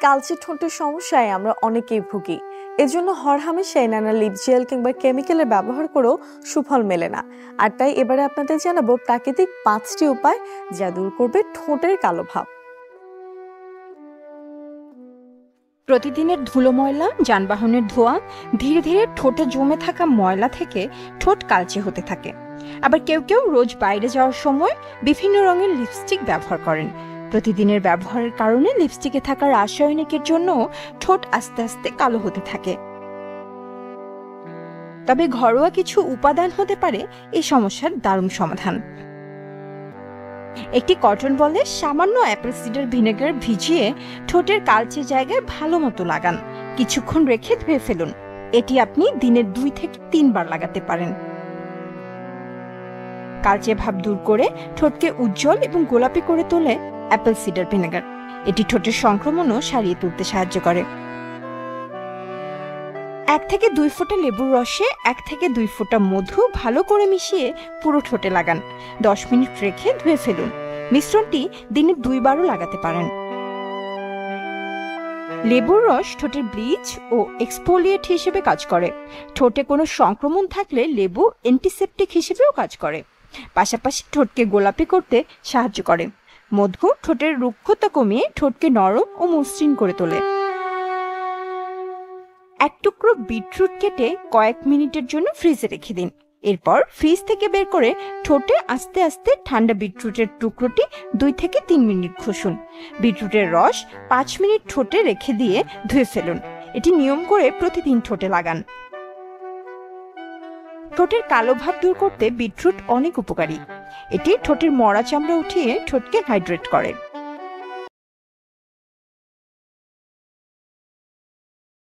কালচে ঠোঁটের সমস্যায় আমরা অনেকেই ভুগি। এজন্য হরহামেশাই নানা লিপ জেল কিংবা কেমিক্যালের ব্যবহার করেও সুফল মেলে না। আর তাই এবারে আপনাদের জানাবো প্রাকৃতিক 5টি উপায় যা দূর করবে ঠোঁটের কালো ভাব। প্রতিদিনের ধুলো ময়লা, যানবাহনের ধোঁয়া ধীরে ধীরে ঠোঁটে জমে থাকা ময়লা থেকে ঠোঁট কালচে হতে থাকে। আবার কেউ কেউ রোজ বাইরে যাওয়ার সময় বিভিন্ন রঙের লিপস্টিক ব্যবহার করেন। প্রতিদিনের ব্যবহারের কারণে লিপস্টিকে থাকা রাসায়নিকের জন্য ঠোঁট আস্তে আস্তে কালো হতে থাকে। তবে ঘরোয়া কিছু উপাদান হতে পারে এই সমস্যার দারুণ সমাধান। একটি কটন বলে সামান্য অ্যাপেল সিডার ভিনেগার ভিজিয়ে ঠোঁটের কালচে জায়গায় ভালো মতো লাগান। কিছুক্ষণ রেখে ধুয়ে ফেলুন। এটি আপনি দিনে 2 থেকে 3 বার লাগাতে পারেন। কালচে ভাব দূর করে ঠোঁটকে উজ্জ্বল এবং গোলাপি করে তোলে অ্যাপেল সিডার ভিনেগার। এটি ঠোঁটের সংক্রমণও সারিয়ে তুলতে সাহায্য করে। 1 থেকে 2 ফোঁটা লেবুর রসে 1 থেকে 2 ফোঁটা মধু ভালো করে মিশিয়ে পুরো ঠোঁটে লাগান। 10 মিনিট রেখে ধুয়ে ফেলুন। মিশ্রণটি দিনে 2 বারও লাগাতে পারেন। লেবুর রস ঠোঁটের ব্লিচ ও এক্সফোলিয়েট হিসেবে কাজ করে। ঠোঁটে কোনো সংক্রমণ থাকলে লেবু অ্যান্টিসেপটিক হিসেবেও কাজ করে। পাশাপাশি ঠোঁটকে গোলাপি করতে সাহায্য করে। মধু ঠোঁটের রুক্ষতা কমিয়ে ঠোঁটকে নরম ও মসৃণ করে তোলে। 1 টুকরো বিটরুট কেটে কয়েক মিনিটের জন্য ফ্রিজে রেখে দিন। এরপর ফ্রিজ থেকে বের করে ঠোঁটে আস্তে আস্তে ঠান্ডা বিটরুটের টুকরোটি 2 থেকে 3 মিনিট ঘষুন। বিটরুটের রস 5 মিনিট ঠোঁটে রেখে দিয়ে ধুয়ে ফেলুন। এটি নিয়ম করে প্রতিদিন ঠোঁটে লাগান। ঠোঁটের কালো ভাব দূর করতে বিটরুট অনেক উপকারী। এটি ঠোঁটের মরা চামড়া উঠিয়ে ঠোঁটকে হাইড্রেট করে।